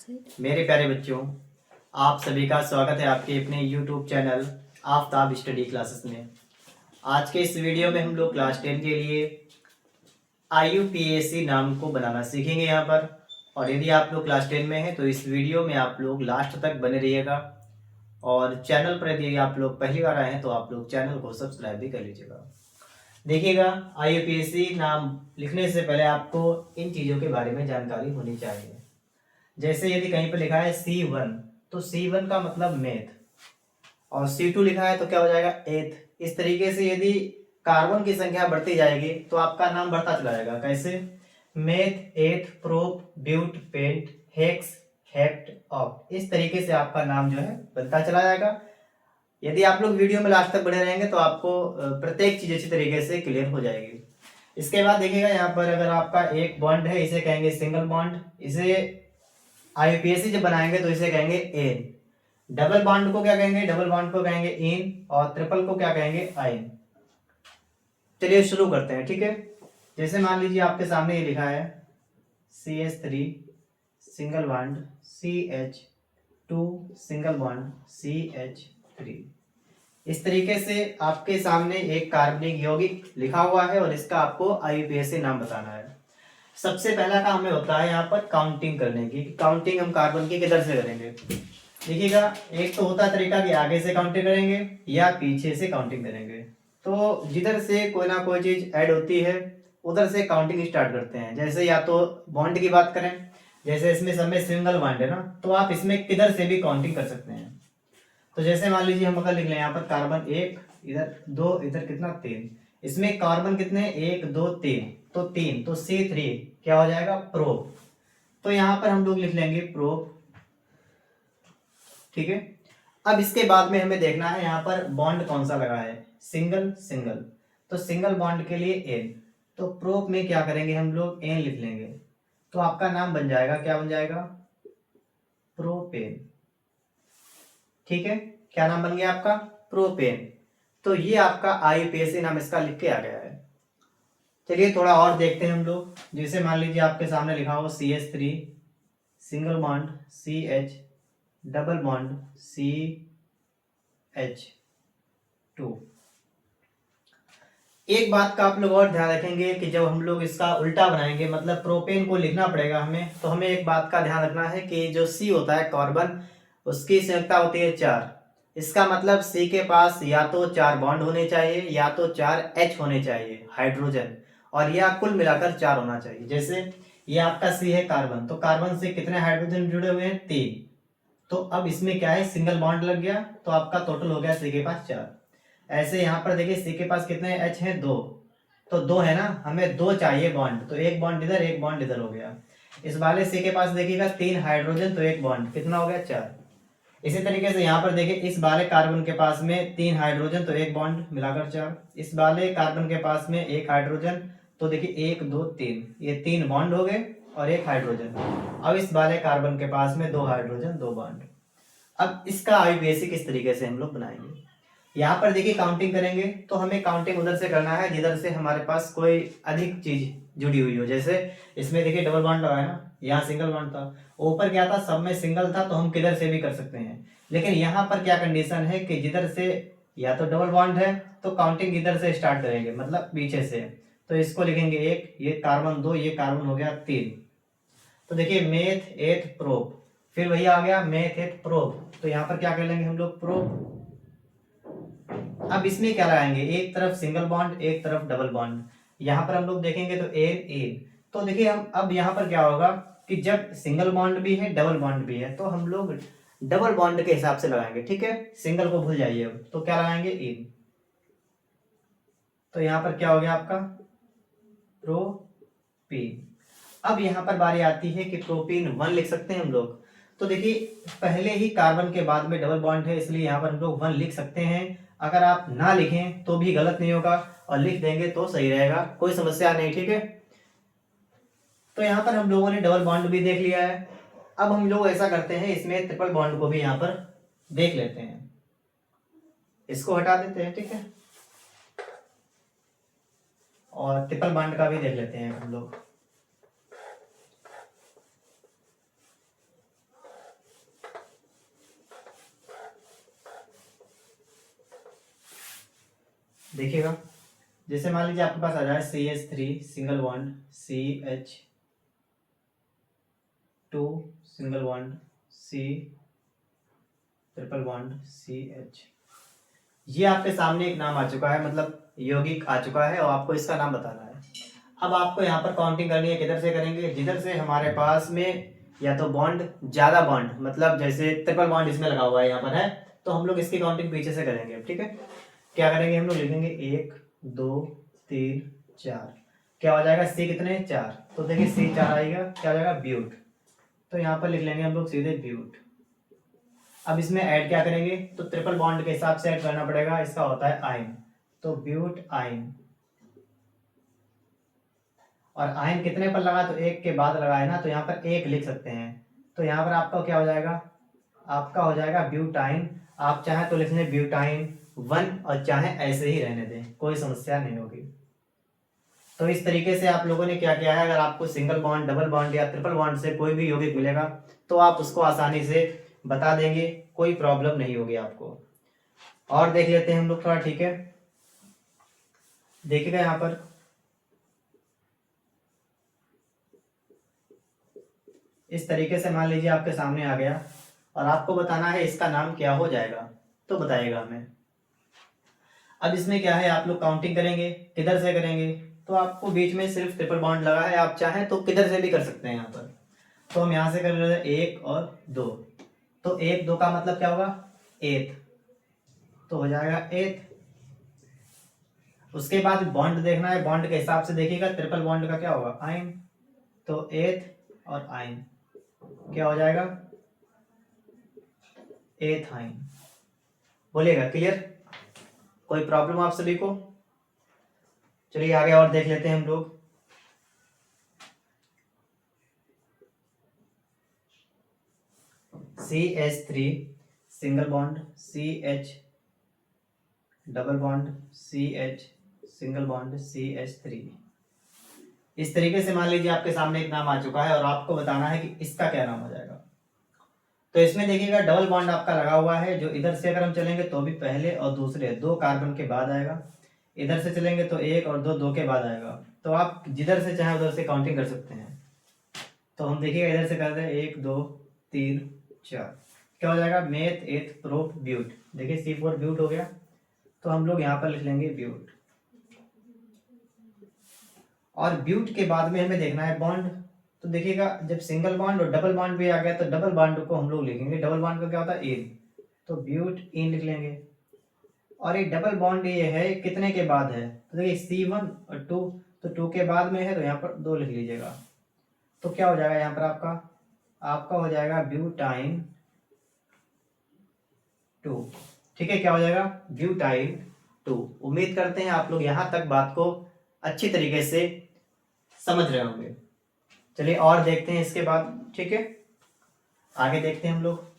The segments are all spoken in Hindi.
मेरे प्यारे बच्चों, आप सभी का स्वागत है आपके अपने YouTube channel Aftab study classes में। आज के इस वीडियो में हम लोग क्लास 10 के लिए IUPAC नाम को बनाना सीखेंगे यहाँ पर। और यदि आप लोग क्लास 10 में हैं तो इस वीडियो में आप लोग लास्ट तक बने रहिएगा। और चैनल पर यदि आप लोग पहली बार आए हैं तो आप लोग चैनल को सब्सक्राइब भी कर लीजिएगा। देखिएगा, IUPAC नाम लिखने से पहले आपको इन चीज़ों के बारे में जानकारी होनी चाहिए। जैसे यदि कहीं पर लिखा है C1 तो C1 का मतलब मैथ, और C2 लिखा है तो क्या हो जाएगा एथ। इस तरीके से यदि कार्बन की संख्या बढ़ती जाएगी तो आपका नाम बढ़ता चला जाएगा। कैसे? Meth, eth, prop, but, pent, hex, hept, oct. इस तरीके से आपका नाम जो है बनता चला जाएगा। यदि आप लोग वीडियो में लास्ट तक बने रहेंगे तो आपको प्रत्येक चीज अच्छी तरीके से क्लियर हो जाएगी। इसके बाद देखिएगा, यहाँ पर अगर आपका एक बॉन्ड है इसे कहेंगे सिंगल बॉन्ड। इसे IUPAC जब बनाएंगे तो इसे कहेंगे एन। डबल बॉन्ड को क्या कहेंगे? डबल बॉन्ड को कहेंगे इन। और ट्रिपल को क्या कहेंगे? आइन। चलिए शुरू करते हैं, ठीक है। जैसे मान लीजिए आपके सामने ये लिखा है CH3 single bond CH2 single bond CH3। इस तरीके से आपके सामने एक कार्बनिक यौगिक लिखा हुआ है और इसका आपको IUPAC नाम बताना है। सबसे पहला काम हमें होता है यहाँ पर काउंटिंग करने की। काउंटिंग हम कार्बन की किधर से करेंगे? देखिएगा, एक तो होता तरीका कि आगे से काउंटिंग करेंगे या पीछे से काउंटिंग करेंगे। तो जिधर से कोई ना कोई चीज ऐड होती है उधर से काउंटिंग स्टार्ट करते हैं। जैसे या तो बॉन्ड की बात करें, जैसे इसमें सब में सिंगल बॉन्ड है ना, तो आप इसमें किधर से भी काउंटिंग कर सकते हैं। तो जैसे मान लीजिए हम अगर लिख लें यहाँ पर कार्बन एक, इधर दो, इधर कितना तीन। इसमें कार्बन कितने? एक, दो, तीन, तो तीन, तो C3 क्या हो जाएगा? प्रोप। तो यहाँ पर हम लोग लिख लेंगे प्रोप, ठीक है। अब इसके बाद में हमें देखना है यहाँ पर बॉन्ड कौन सा लगा है। सिंगल सिंगल, तो सिंगल बॉन्ड के लिए एन। तो प्रोप में क्या करेंगे हम लोग? एन लिख लेंगे। तो आपका नाम बन जाएगा, क्या बन जाएगा? प्रोपेन। ठीक है, क्या नाम बन गया आपका? प्रोपेन। तो ये आपका IUPAC नाम इसका लिख के आ गया है। चलिए थोड़ा और देखते हैं हम लोग। जैसे मान लीजिए आपके सामने लिखा हो CH3 single bond CH double bond CH2। एक बात का आप लोग और ध्यान रखेंगे कि जब हम लोग इसका उल्टा बनाएंगे, मतलब प्रोपेन को लिखना पड़ेगा हमें, तो हमें एक बात का ध्यान रखना है कि जो C होता है कार्बन, उसकी संख्या होती है 4। इसका मतलब C के पास या तो 4 बॉन्ड होने चाहिए या तो 4 H होने चाहिए हाइड्रोजन, और यह कुल मिलाकर 4 होना चाहिए। जैसे ये आपका C है कार्बन, तो कार्बन से कितने हाइड्रोजन जुड़े हुए हैं? 3। तो अब इसमें क्या है? सिंगल बॉन्ड लग गया, तो आपका टोटल हो गया C के पास 4। ऐसे यहाँ पर देखिए C के पास कितने H हैं? 2। तो 2 है ना, हमें 2 चाहिए बॉन्ड, तो एक बॉन्ड इधर, एक बॉन्ड इधर हो गया। इस वाले C के पास देखिएगा 3 हाइड्रोजन, तो एक बॉन्ड कितना हो गया? 4। इसी तरीके से यहाँ पर देखिए इस वाले कार्बन के पास में 3 हाइड्रोजन, तो एक बॉन्ड मिलाकर 4। इस वाले कार्बन के पास में एक हाइड्रोजन, तो देखिए 1 2 3, ये 3 बॉन्ड हो गए और एक हाइड्रोजन। अब इस वाले कार्बन के पास में 2 हाइड्रोजन, 2 बॉन्ड। अब इसका IUPAC किस तरीके से हम लोग बनाएंगे? यहाँ पर देखिए काउंटिंग करेंगे तो हमें काउंटिंग उधर से करना है जिधर से हमारे पास कोई अधिक चीज जुड़ी हुई हो। जैसे इसमें देखिए डबल बॉन्ड लगा है ना, यहाँ सिंगल बॉन्ड था, ऊपर क्या था? सब में सिंगल था, तो हम किधर से भी कर सकते हैं। लेकिन यहाँ पर क्या कंडीशन है कि जिधर से या तो डबल बॉन्ड है तो काउंटिंग इधर से स्टार्ट करेंगे, मतलब पीछे से। तो इसको लिखेंगे 1, ये कार्बन 2, ये कार्बन हो गया 3। तो देखिए मेथ एथ प्रोप, फिर वही आ गया मेथ एथ प्रोप। तो यहाँ पर क्या कर लेंगे हम लोग? प्रोप। अब इसमें क्या लगाएंगे? एक तरफ सिंगल बॉन्ड, एक तरफ डबल बॉन्ड। यहाँ पर हम लोग देखेंगे तो एन एन। तो देखिए हम अब यहाँ पर क्या होगा कि जब सिंगल बॉन्ड भी है डबल बॉन्ड भी है तो हम लोग डबल बॉन्ड के हिसाब से लगाएंगे, ठीक है। सिंगल को भूल जाइए। अब तो क्या लगाएंगे? इन। तो यहाँ पर क्या हो गया आपका? प्रोपीन। अब यहाँ पर बारी आती है कि प्रोपीन 1 लिख सकते हैं हम लोग। तो देखिए पहले ही कार्बन के बाद में डबल बॉन्ड है, इसलिए यहाँ पर हम लोग 1 लिख सकते हैं। अगर आप ना लिखें तो भी गलत नहीं होगा, और लिख देंगे तो सही रहेगा, कोई समस्या नहीं, ठीक है। तो यहाँ पर हम लोगों ने डबल बॉन्ड भी देख लिया है। अब हम लोग ऐसा करते हैं, इसमें ट्रिपल बॉन्ड को भी यहाँ पर देख लेते हैं। इसको हटा देते हैं, ठीक है, और ट्रिपल बॉन्ड का भी देख लेते हैं हम लोग। देखिएगा, जैसे मान लीजिए आपके पास आ जाए CH3 single bond CH2 single bond C triple bond CH। ये आपके सामने एक नाम आ चुका है, मतलब यौगिक आ चुका है और आपको इसका नाम बताना है। अब आपको यहाँ पर काउंटिंग करनी है, किधर से करेंगे, जिधर से हमारे पास में या तो बॉन्ड ज्यादा बॉन्ड, मतलब जैसे ट्रिपल बॉन्ड इसमें लगा हुआ है यहाँ पर है, तो हम लोग इसकी काउंटिंग पीछे से करेंगे। ठीक है, क्या करेंगे हम लोग, लिखेंगे 1 2 3 4। क्या हो जाएगा, सी कितने 4, तो देखिए C 4 आएगा, क्या हो जाएगा ब्यूट, तो यहाँ पर लिख लेंगे हम लोग सीधे ब्यूट। अब इसमें ऐड क्या करेंगे, तो ट्रिपल बॉन्ड के हिसाब से ऐड करना पड़ेगा, इसका होता है आयन, तो ब्यूट आयन। और आयन कितने पर लगा, तो एक के बाद लगा है ना, तो यहाँ पर एक लिख सकते हैं, तो यहाँ पर आपका क्या हो जाएगा, आपका हो जाएगा ब्यूटाइन। आप चाहे तो लिख लें ब्यूटाइन 1 और चाहे ऐसे ही रहने दें, कोई समस्या नहीं होगी। तो इस तरीके से आप लोगों ने क्या किया है, अगर आपको सिंगल बॉन्ड डबल बॉन्ड या ट्रिपल बॉन्ड से कोई भी यौगिक मिलेगा तो आप उसको आसानी से बता देंगे, कोई प्रॉब्लम नहीं होगी आपको। और देख लेते हैं हम लोग थोड़ा, ठीक है, देखिएगा यहाँ पर इस तरीके से मान लीजिए आपके सामने आ गया और आपको बताना है इसका नाम क्या हो जाएगा, तो बताइएगा हमें। अब इसमें क्या है, आप लोग काउंटिंग करेंगे, किधर से करेंगे, तो आपको बीच में सिर्फ ट्रिपल बॉन्ड लगा है, आप चाहें तो किधर से भी कर सकते हैं यहाँ पर। तो हम यहाँ से कर रहे हैं 1 और 2, तो 1 2 का मतलब क्या होगा, एथ, तो हो जाएगा एथ। उसके बाद बॉन्ड देखना है, बॉन्ड के हिसाब से देखिएगा, ट्रिपल बॉन्ड का क्या होगा आयन, तो एथ और आयन क्या हो जाएगा, एथाइन। बोलिएगा क्लियर, कोई प्रॉब्लम आप सभी को। चलिए आगे और देख लेते हैं हम लोग। CH3 single bond CH double bond CH single bond CH3। इस तरीके से मान लीजिए आपके सामने एक नाम आ चुका है और आपको बताना है कि इसका क्या नाम हो जाएगा। तो इसमें देखिएगा डबल बॉन्ड आपका लगा हुआ है, जो इधर से अगर हम चलेंगे तो भी पहले और दूसरे 2 कार्बन के बाद आएगा, इधर से चलेंगे तो 1 और 2 2 के बाद आएगा। तो आप जिधर से चाहें उधर से काउंटिंग कर सकते हैं। तो हम देखिएगा इधर से करते हैं 1 2 3 4, क्या हो जाएगा, मेथ एथ प्रोप ब्यूट। देखिए C4 ब्यूट हो गया, तो हम लोग यहाँ पर लिख लेंगे ब्यूट। और ब्यूट के बाद में हमें देखना है बॉन्ड, तो देखिएगा जब सिंगल बॉन्ड और डबल बॉन्ड भी आ गया तो डबल बॉन्ड को हम लोग लिखेंगे, डबल बॉन्ड का क्या होता है इन, तो ब्यूट इन लिख लेंगे। और एक डबल बॉन्ड ये है कितने के बाद है, तो देखिए C1 और 2, तो 2 के बाद में है तो यहाँ पर 2 लिख लीजिएगा। तो क्या हो जाएगा यहाँ पर आपका हो जाएगा ब्यूटाइन 2। ठीक है, क्या हो जाएगा ब्यूटाइन 2। उम्मीद करते हैं आप लोग यहाँ तक बात को अच्छी तरीके से समझ रहे होंगे। चलिए और देखते हैं इसके बाद, ठीक है, आगे देखते हैं हम लोग।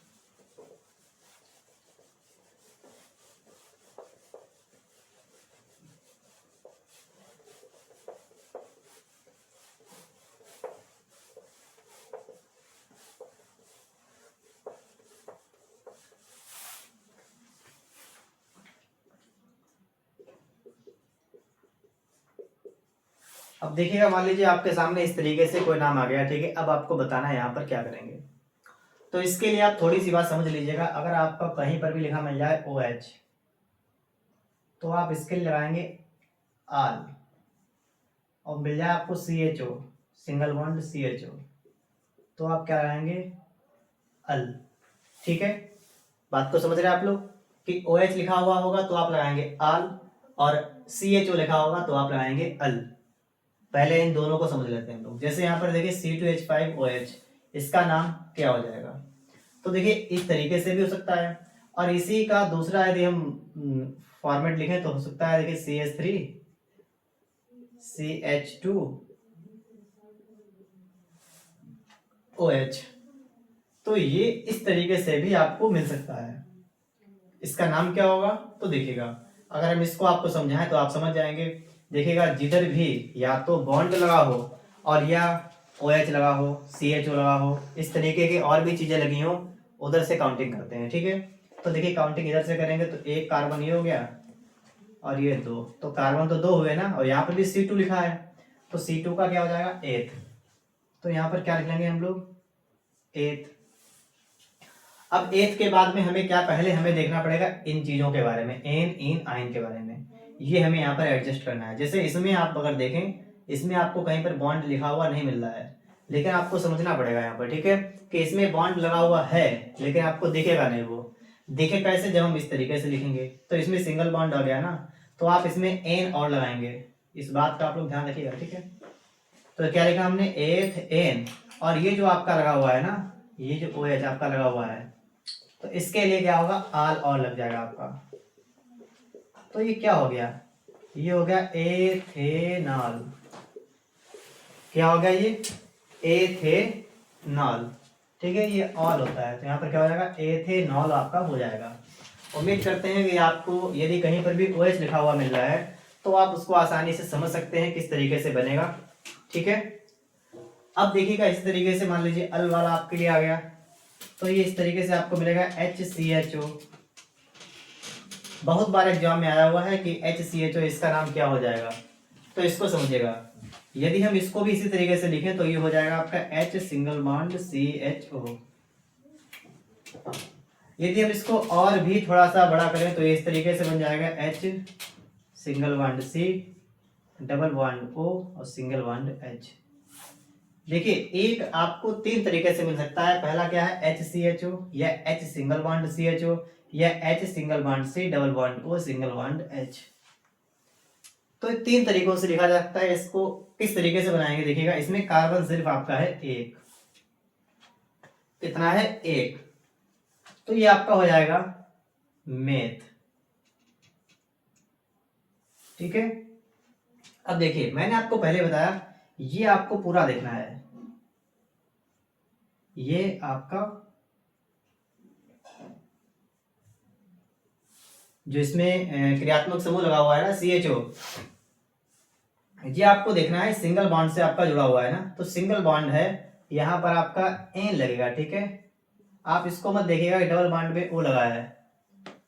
अब देखिएगा, मान लीजिए आपके सामने इस तरीके से कोई नाम आ गया, ठीक है, अब आपको बताना है यहाँ पर क्या करेंगे। तो इसके लिए आप थोड़ी सी बात समझ लीजिएगा, अगर आपका कहीं पर भी लिखा मिल जाए OH, तो आप इसके लिए लगाएंगे आल, और मिल जाए आपको CHO सिंगल बॉन्ड CHO, तो आप क्या लगाएंगे अल। ठीक है, बात को समझ रहे हैं आप लोग कि OH लिखा हुआ होगा तो आप लगाएंगे आल, और CHO लिखा होगा तो आप लगाएंगे अल। पहले इन दोनों को समझ लेते हैं हम लोग। जैसे यहाँ पर देखिए C2H5OH, इसका नाम क्या हो जाएगा, तो देखिए इस तरीके से भी हो सकता है, और इसी का दूसरा यदि हम फॉर्मेट लिखें तो हो सकता है देखिए CH3CH2OH, तो ये इस तरीके से भी आपको मिल सकता है। इसका नाम क्या होगा, तो देखिएगा अगर हम इसको आपको समझाएं तो आप समझ जाएंगे। देखिएगा जिधर भी या तो बॉन्ड लगा हो और या OH लगा हो, CHO लगा हो, इस तरीके की और भी चीजें लगी हो, उधर से काउंटिंग करते हैं। ठीक है, तो देखिए काउंटिंग इधर से करेंगे तो 1 कार्बन ये हो गया, और ये 2, तो कार्बन तो 2 हुए ना, और यहाँ पर भी C2 लिखा है, तो C2 का क्या हो जाएगा 8, तो यहाँ पर क्या लिख लेंगे हम लोग 8। अब 8 के बाद में हमें क्या, पहले हमें देखना पड़ेगा इन चीजों के बारे में, एन इन आइन के बारे में, ये हमें यहाँ पर एडजस्ट करना है। जैसे इसमें आप अगर देखें, इसमें आपको कहीं पर बॉन्ड लिखा हुआ नहीं मिल रहा है, लेकिन आपको समझना पड़ेगा यहाँ पर, ठीक है, कि इसमें बॉन्ड लगा हुआ है लेकिन आपको दिखेगा नहीं। वो दिखे कैसे, जब हम इस तरीके से लिखेंगे, तो इसमें सिंगल बॉन्ड आ गया ना, तो आप इसमें एन और लगाएंगे, इस बात का आप लोग ध्यान रखिएगा, ठीक है। तो क्या लिखा हमने, एथ एन, और ये जो आपका लगा हुआ है ना, ये जो ओ एच आपका लगा हुआ है, तो इसके लिए क्या होगा, आल और लग जाएगा आपका। तो ये क्या हो गया, ये हो गया एथेनॉल। क्या हो गया ये, एथेनॉल, ठीक है, ये ऑल होता है, तो यहाँ पर क्या हो जाएगा, एथेनॉल आपका हो जाएगा। उम्मीद करते हैं कि आपको यदि कहीं पर भी OH लिखा हुआ मिल रहा है तो आप उसको आसानी से समझ सकते हैं किस तरीके से बनेगा, ठीक है। अब देखिएगा इस तरीके से, मान लीजिए अल वाला आपके लिए आ गया, तो ये इस तरीके से आपको मिलेगा HCHO। बहुत बार एग्जाम में आया हुआ है कि HCHO इसका नाम क्या हो जाएगा, तो इसको समझिएगा। यदि हम इसको भी इसी तरीके से लिखें तो ये हो जाएगा आपका H सिंगल बॉन्ड CHO। यदि हम इसको और भी थोड़ा सा बड़ा करें तो ये इस तरीके से बन जाएगा H single bond C double bond O और सिंगल बॉन्ड H। देखिए एक आपको 3 तरीके से मिल सकता है, पहला क्या है HCHO, या H सिंगल बॉन्ड CHO, या H single bond C double bond O single bond H। तो 3 तरीकों से लिखा जा सकता है। इसको किस तरीके से बनाएंगे देखिएगा, इसमें कार्बन सिर्फ आपका है 1, कितना है 1, तो ये आपका हो जाएगा मेथ, ठीक है। अब देखिए मैंने आपको पहले बताया, ये आपको पूरा देखना है, ये आपका जो इसमें क्रियात्मक समूह लगा हुआ है ना CHO, ये आपको देखना है सिंगल बॉन्ड से आपका जुड़ा हुआ है ना, तो सिंगल बॉन्ड है, यहाँ पर आपका एन लगेगा, ठीक है। आप इसको मत देखिएगा कि डबल बॉन्ड पे O लगा है,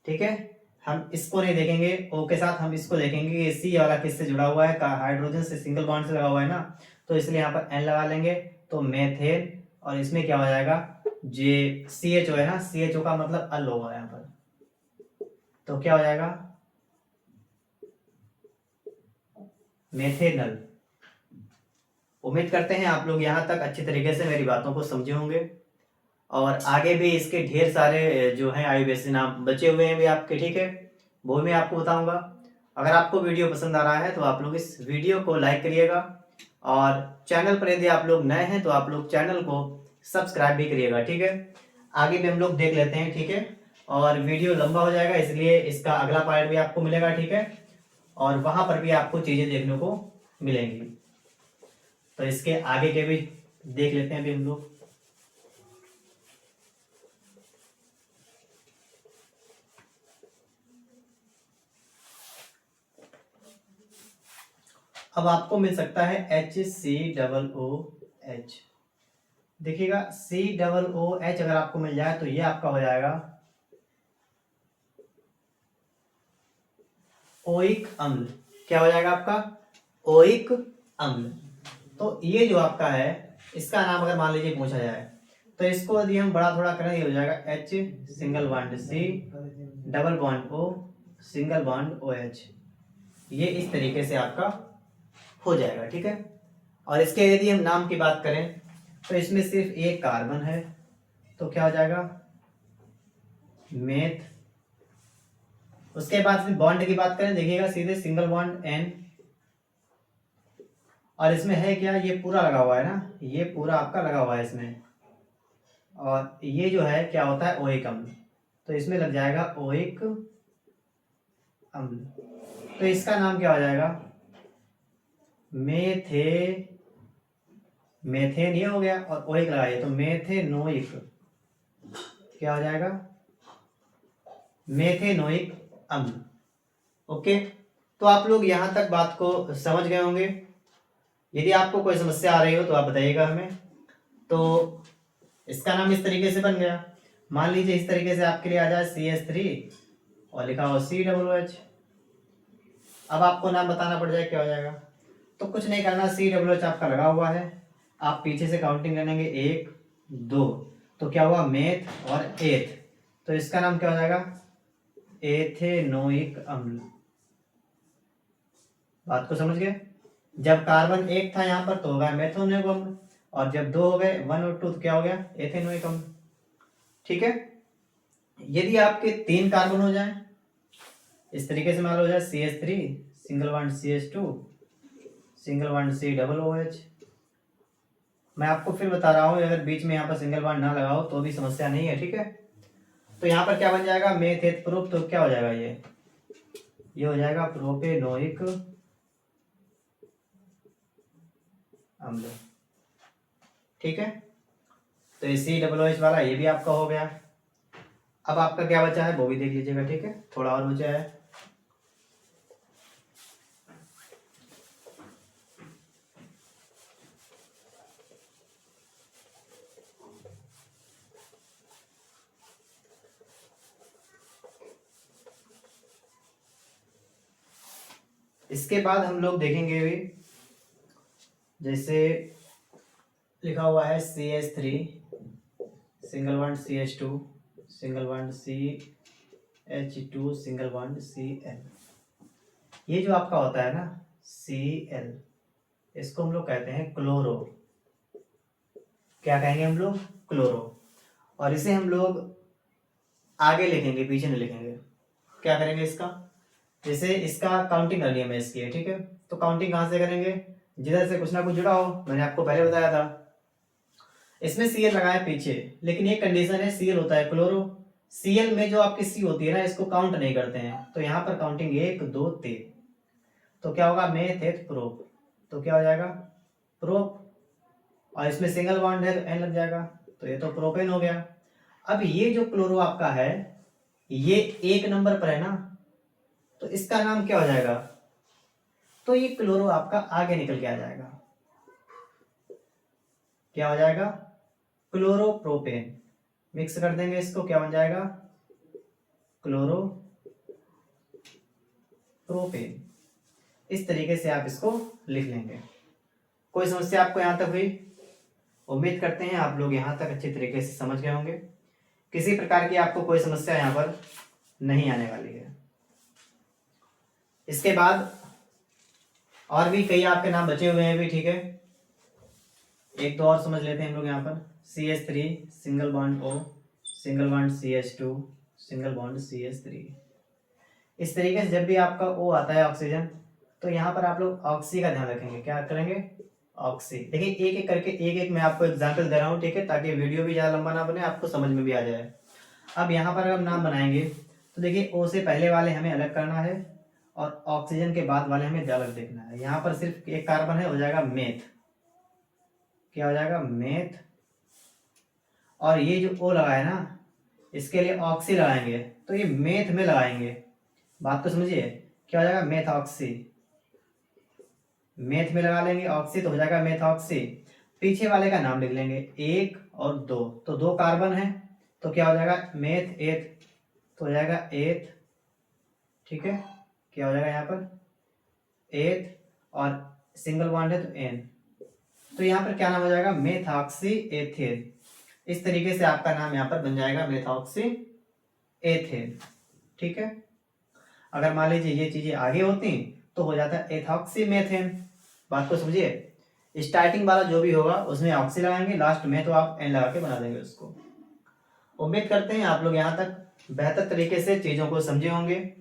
ठीक है, हम इसको नहीं देखेंगे O के साथ, हम इसको देखेंगे कि C वाला किससे जुड़ा हुआ है, हाइड्रोजन से, सिंगल बॉन्ड से लगा हुआ है ना, तो इसलिए यहाँ पर N लगा लेंगे, तो मेथेन, और इसमें क्या हो जाएगा, जे CHO है ना, CHO का मतलब अल होगा यहाँ पर, तो क्या हो जाएगा मेथेनल। उम्मीद करते हैं आप लोग यहाँ तक अच्छी तरीके से मेरी बातों को समझे होंगे, और आगे भी इसके ढेर सारे जो हैं IUPAC नाम बचे हुए हैं भी आपके, ठीक है, वो मैं आपको बताऊंगा। अगर आपको वीडियो पसंद आ रहा है तो आप लोग इस वीडियो को लाइक करिएगा, और चैनल पर यदि आप लोग नए हैं तो आप लोग चैनल को सब्सक्राइब भी करिएगा, ठीक है। आगे भी हम लोग देख लेते हैं, ठीक है, और वीडियो लंबा हो जाएगा इसलिए इसका अगला पार्ट भी आपको मिलेगा, ठीक है, और वहां पर भी आपको चीजें देखने को मिलेंगी, तो इसके आगे के भी देख लेते हैं अभी हम लोग। अब आपको मिल सकता है HCOOH, देखिएगा COOH अगर आपको मिल जाए तो ये आपका हो जाएगा ओइक अम्ल। क्या हो जाएगा आपका, ओइक अम्ल। तो ये जो आपका है, इसका नाम अगर मान लीजिए पूछा जाए तो इसको यदि हम बड़ा थोड़ा करें, ये हो जाएगा H single bond C double bond O single bond OH। ये इस तरीके से आपका हो जाएगा, ठीक है। और इसके यदि हम नाम की बात करें तो इसमें सिर्फ एक कार्बन है, तो क्या हो जाएगा मेथ। उसके बाद फिर बॉन्ड की बात करें, देखिएगा सीधे सिंगल बॉन्ड N, और इसमें है क्या, ये पूरा लगा हुआ है ना, ये पूरा आपका लगा हुआ है इसमें, और ये जो है क्या होता है ओइक अम्ल, तो इसमें लग जाएगा ओइक अम्ल, तो इसका नाम क्या हो जाएगा मेथेन ये हो गया, और ओइक लगाइए तो मेथेनोइक, क्या हो जाएगा मेथेनोइक अम्ल। ओके, तो आप लोग यहां तक बात को समझ गए होंगे। यदि आपको कोई समस्या आ रही हो तो आप बताइएगा हमें। तो इसका नाम इस तरीके से बन गया, मान लीजिए इस तरीके से आपके लिए आ जाए CH3 और लिखा हो COOH, अब आपको नाम बताना पड़ जाए, क्या हो जाएगा। तो कुछ नहीं करना, CWH आपका लगा हुआ है, आप पीछे से काउंटिंग लेंगे 1 2, तो क्या हुआ मेथ और एथ, तो इसका नाम क्या हो जाएगा एथेनोइक अम्ल। बात को समझ गए। जब कार्बन 1 था यहाँ पर तो हो गया मेथोनोइक अम्ल, और जब 2 हो गए 1 और 2 तो क्या हो गया एथेनोइक अम्ल। ठीक है। यदि आपके 3 कार्बन हो जाए इस तरीके से, मान लो जाए CH3 single bond CH2 single bond COOH। मैं आपको फिर बता रहा हूँ, अगर बीच में यहाँ पर सिंगल बॉन्ड ना लगाओ तो भी समस्या नहीं है। ठीक है। तो यहाँ पर क्या बन जाएगा मेथ एथ प्रोप, तो क्या हो जाएगा ये हो जाएगा प्रोपेनोइक अम्ल। ठीक है। तो ये COOH वाला ये भी आपका हो गया। अब आपका क्या बचा है वो भी देख लीजिएगा। ठीक है, थोड़ा और बचा है। इसके बाद हम लोग देखेंगे भी, जैसे लिखा हुआ है CH3 single bond CH2 single bond CH2 single bond Cl। ये जो आपका होता है ना Cl, इसको हम लोग कहते हैं क्लोरो। क्या कहेंगे हम लोग क्लोरो। और इसे हम लोग आगे लिखेंगे, पीछे नहीं लिखेंगे। क्या करेंगे इसका, जैसे इसका काउंटिंग करनी है मैं इसकी। ठीक है। तो काउंटिंग कहाँ से करेंगे, जिधर से कुछ ना कुछ जुड़ा हो। मैंने आपको पहले बताया था इसमें Cl लगाया पीछे, लेकिन एक कंडीशन है Cl होता है क्लोरो। Cl में जो आपकी C होती है ना, इसको काउंट नहीं करते हैं। तो यहाँ पर काउंटिंग 1 2 3, तो क्या होगा मेथ एथ प्रोप, तो क्या हो जाएगा प्रोप। और इसमें सिंगल बॉन्ड है तो N लग जाएगा, तो ये तो प्रोपेन हो गया। अब ये जो क्लोरो आपका है ये 1 नंबर पर है ना, तो इसका नाम क्या हो जाएगा, तो ये क्लोरो आपका आगे निकल के आ जाएगा। क्या हो जाएगा क्लोरोप्रोपेन। मिक्स कर देंगे इसको, क्या बन जाएगा क्लोरोप्रोपेन। इस तरीके से आप इसको लिख लेंगे। कोई समस्या आपको यहां तक हुई? उम्मीद करते हैं आप लोग यहां तक अच्छी तरीके से समझ गए होंगे। किसी प्रकार की आपको कोई समस्या यहां पर नहीं आने वाली है। इसके बाद और भी कई आपके नाम बचे हुए हैं भी। ठीक है, एक दो और समझ लेते हैं हम लोग यहाँ पर। CH3 single bond O single bond CH2 single bond CH3। इस तरीके से जब भी आपका O आता है ऑक्सीजन, तो यहाँ पर आप लोग ऑक्सी का ध्यान रखेंगे। क्या करेंगे ऑक्सी। देखिए एक एक करके एक एक मैं आपको एग्जाम्पल दे रहा हूँ। ठीक है, ताकि वीडियो भी ज़्यादा लंबा ना बने, आपको समझ में भी आ जाए। अब यहाँ पर अगर नाम बनाएंगे तो देखिए O से पहले वाले हमें अलग करना है और ऑक्सीजन के बाद वाले हमें अलग देखना है। यहाँ पर सिर्फ एक कार्बन है, हो जाएगा मेथ। क्या हो जाएगा मेथ। और ये जो O लगा है ना, इसके लिए ऑक्सी लगाएंगे, तो ये मेथ में लगाएंगे। बात को समझिए, क्या हो जाएगा मेथॉक्सी। मेथ में लगा लेंगे ऑक्सी, तो हो जाएगा मेथॉक्सी। पीछे वाले का नाम लिख लेंगे 1 और 2, तो 2 कार्बन है, तो क्या हो जाएगा मेथ एथ, तो हो जाएगा एथ। ठीक है, क्या हो जाएगा यहाँ पर एथ, और सिंगल बॉन्ड है तो एन, तो यहाँ पर क्या नाम हो जाएगा मेथॉक्सी एथेन। इस तरीके से आपका नाम यहाँ पर बन जाएगा मेथॉक्सी एथेन। ठीक है, अगर मान लीजिए ये चीजें आगे होती तो हो जाता है एथॉक्सी मेथेन। बात को समझिए, स्टार्टिंग वाला जो भी होगा उसमें ऑक्सी लगाएंगे, लास्ट में तो आप एन लगा के बना देंगे उसको। उम्मीद करते हैं आप लोग यहाँ तक बेहतर तरीके से चीजों को समझे होंगे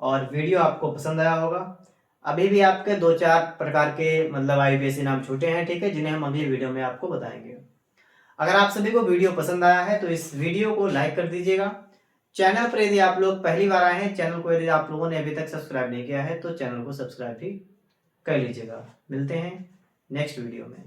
और वीडियो आपको पसंद आया होगा। अभी भी आपके 2-4 प्रकार के मतलब IUPAC नाम छूटे हैं। ठीक है, जिन्हें हम अभी वीडियो में आपको बताएंगे। अगर आप सभी को वीडियो पसंद आया है तो इस वीडियो को लाइक कर दीजिएगा। चैनल पर यदि आप लोग पहली बार आए हैं, चैनल को यदि आप लोगों ने अभी तक सब्सक्राइब नहीं किया है तो चैनल को सब्सक्राइब भी कर लीजिएगा। मिलते हैं नेक्स्ट वीडियो में।